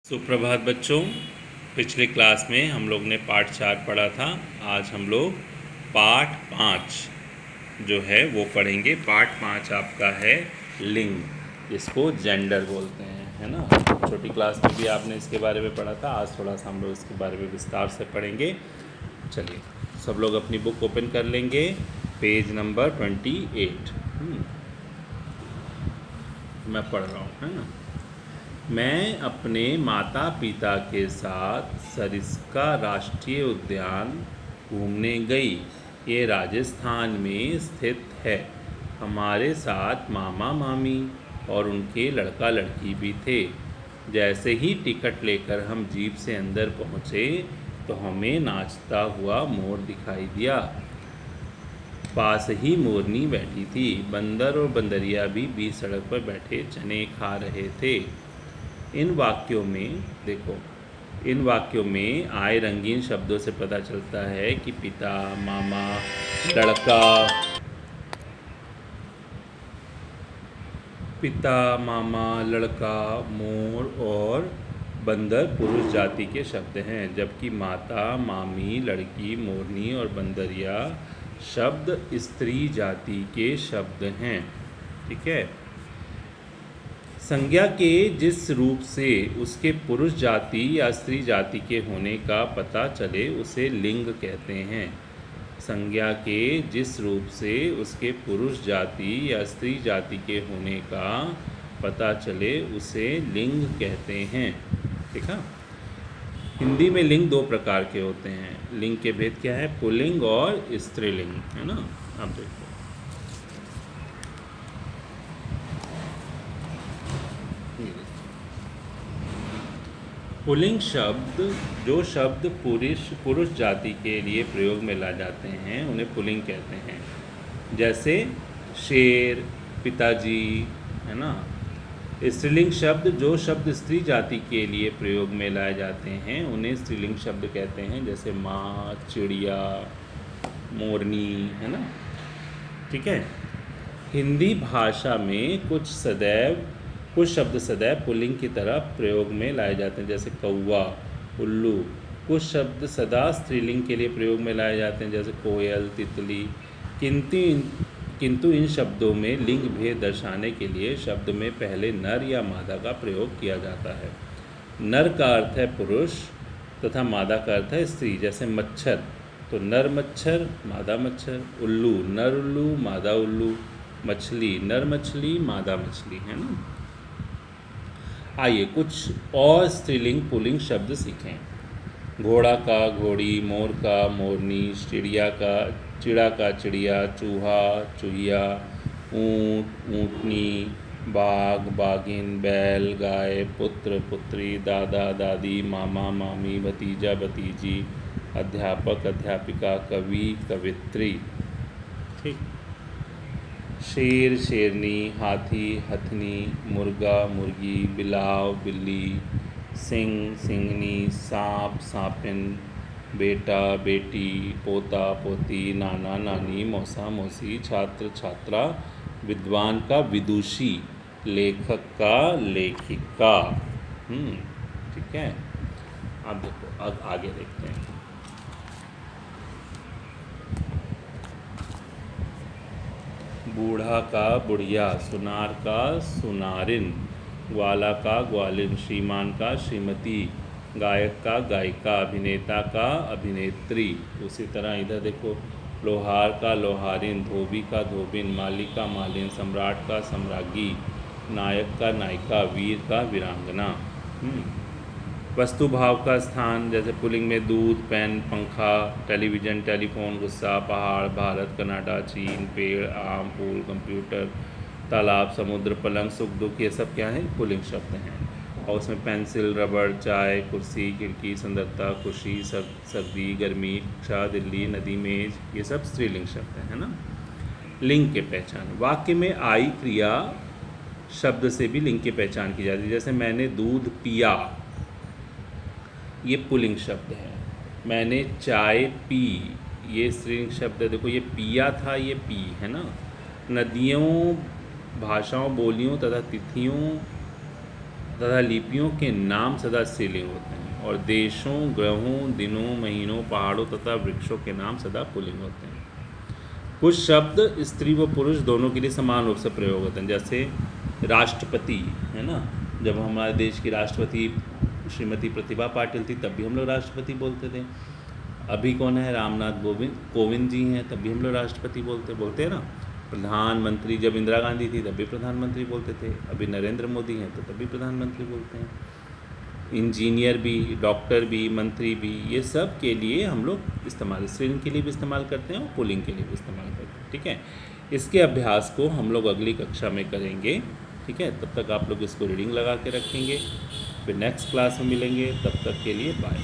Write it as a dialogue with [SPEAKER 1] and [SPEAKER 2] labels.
[SPEAKER 1] सुप्रभात बच्चों। पिछले क्लास में हम लोग ने पाठ 4 पढ़ा था। आज हम लोग पाठ 5 जो है वो पढ़ेंगे। पाठ 5 आपका है लिंग, जिसको जेंडर बोलते हैं, है ना। छोटी क्लास में भी आपने इसके बारे में पढ़ा था। आज थोड़ा सा हम लोग इसके बारे में विस्तार से पढ़ेंगे। चलिए सब लोग अपनी बुक ओपन कर लेंगे, पेज नंबर 28। मैं पढ़ रहा हूँ, है ना। मैं अपने माता पिता के साथ सरिस्का राष्ट्रीय उद्यान घूमने गई। ये राजस्थान में स्थित है। हमारे साथ मामा मामी और उनके लड़का लड़की भी थे। जैसे ही टिकट लेकर हम जीप से अंदर पहुँचे तो हमें नाचता हुआ मोर दिखाई दिया। पास ही मोरनी बैठी थी। बंदर और बंदरिया भी बीच सड़क पर बैठे चने खा रहे थे। इन वाक्यों में आए रंगीन शब्दों से पता चलता है कि पिता, मामा, लड़का, मोर और बंदर पुरुष जाति के शब्द हैं, जबकि माता, मामी, लड़की, मोरनी और बंदरिया शब्द स्त्री जाति के शब्द हैं। ठीक है। संज्ञा के जिस रूप से उसके पुरुष जाति या स्त्री जाति के होने का पता चले उसे लिंग कहते हैं। संज्ञा के जिस रूप से उसके पुरुष जाति या स्त्री जाति के होने का पता चले उसे लिंग कहते हैं। ठीक है। हिंदी में लिंग 2 प्रकार के होते हैं। लिंग के भेद क्या है? पुल्लिंग और स्त्रीलिंग, है ना। अब देखो, पुल्लिंग शब्द, जो शब्द पुरुष जाति के लिए प्रयोग में ला जाते हैं उन्हें पुल्लिंग कहते हैं। जैसे शेर, पिताजी, है ना। स्त्रीलिंग शब्द, जो शब्द स्त्री जाति के लिए प्रयोग में लाए जाते हैं उन्हें स्त्रीलिंग शब्द कहते हैं। जैसे माँ, चिड़िया, मोरनी, है ना। ठीक है। हिंदी भाषा में कुछ शब्द सदैव पुल्लिंग की तरह प्रयोग में लाए जाते हैं। जैसे कौवा, उल्लू। कुछ शब्द सदा स्त्रीलिंग के लिए प्रयोग में लाए जाते हैं। जैसे कोयल, तितली। किंतु इन शब्दों में लिंग भेद दर्शाने के लिए शब्द में पहले नर या मादा का प्रयोग किया जाता है। नर का अर्थ है पुरुष तथा मादा का अर्थ है स्त्री। जैसे मच्छर, तो नर मच्छर, मादा मच्छर। उल्लू, नर उल्लू, मादा उल्लू। मछली, नर मछली, मादा मछली, है ना। आइए कुछ और स्त्रीलिंग पुल्लिंग शब्द सीखें। घोड़ा का घोड़ी, मोर का मोरनी, चिड़िया का चिड़िया, चूहा चूहिया, ऊँट ऊँटनी, बाघ बाघिन, बैल गाय, पुत्र पुत्री, दादा दादी, मामा मामी, भतीजा भतीजी, अध्यापक अध्यापिका, कवि कवित्री। ठीक। शेर शेरनी, हाथी हथनी, मुर्गा मुर्गी, बिलाव बिल्ली, सिंह सिंहनी, सांप सांपिन, बेटा बेटी, पोता पोती, नाना नानी, मौसा मौसी, छात्र छात्रा, विद्वान का विदुषी, लेखक का लेखिका। ठीक है। अब देखो, अब आगे देखते हैं। बूढ़ा का बुढ़िया, सुनार का सुनारिन, ग्वाला का ग्वालिन, श्रीमान का श्रीमती, गायक का गायिका, अभिनेता का अभिनेत्री। उसी तरह इधर देखो, लोहार का लोहारिन, धोबी का धोबिन, माली का मालिन, सम्राट का सम्राज्ञी, नायक का नायिका, वीर का वीरांगना। वस्तु भाव का स्थान, जैसे पुल्लिंग में दूध, पेन, पंखा, टेलीविज़न, टेलीफोन, गुस्सा, पहाड़, भारत, कनाडा, चीन, पेड़, आम, फूल, कंप्यूटर, तालाब, समुद्र, पलंग, सुख दुख, ये सब क्या है? पुल्लिंग शब्द हैं। और उसमें पेंसिल, रबड़, चाय, कुर्सी, खिड़की, सुंदरता, खुशी, सर्दी, गर्मी, कक्षा, दिल्ली, नदी, मेज, ये सब स्त्रीलिंग शब्द हैं, है ना। लिंग के पहचान, वाक्य में आई क्रिया शब्द से भी लिंग की पहचान की जाती है। जैसे मैंने दूध पिया, ये पुल्लिंग शब्द है। मैंने चाय पी, ये स्त्रीलिंग शब्द है। देखो, ये पिया था, ये पी, है ना। नदियों, भाषाओं, बोलियों तथा तिथियों तथा लिपियों के नाम सदा स्त्रीलिंग होते हैं, और देशों, ग्रहों, दिनों, महीनों, पहाड़ों तथा वृक्षों के नाम सदा पुल्लिंग होते हैं। कुछ शब्द स्त्री व पुरुष दोनों के लिए समान रूप से प्रयोग होते हैं, जैसे राष्ट्रपति, है ना। जब हमारे देश की राष्ट्रपति श्रीमती प्रतिभा पाटिल थी, तब भी हम लोग राष्ट्रपति बोलते थे। अभी कौन है, रामनाथ कोविंद जी हैं, तब भी हम लोग राष्ट्रपति बोलते हैं ना। प्रधानमंत्री, जब इंदिरा गांधी थी तब भी प्रधानमंत्री बोलते थे, अभी नरेंद्र मोदी हैं तो तब भी प्रधानमंत्री बोलते हैं। इंजीनियर भी, डॉक्टर भी, मंत्री भी, ये सब के लिए हम लोग इस्तेमाल, स्त्रीलिंग के लिए भी इस्तेमाल करते हैं और पुल्लिंग के लिए भी इस्तेमाल करते हैं। ठीक है, इसके अभ्यास को हम लोग अगली कक्षा में करेंगे। ठीक है, तब तक आप लोग इसको रीडिंग लगा के रखेंगे, फिर नेक्स्ट क्लास में मिलेंगे, तब तक के लिए बाय।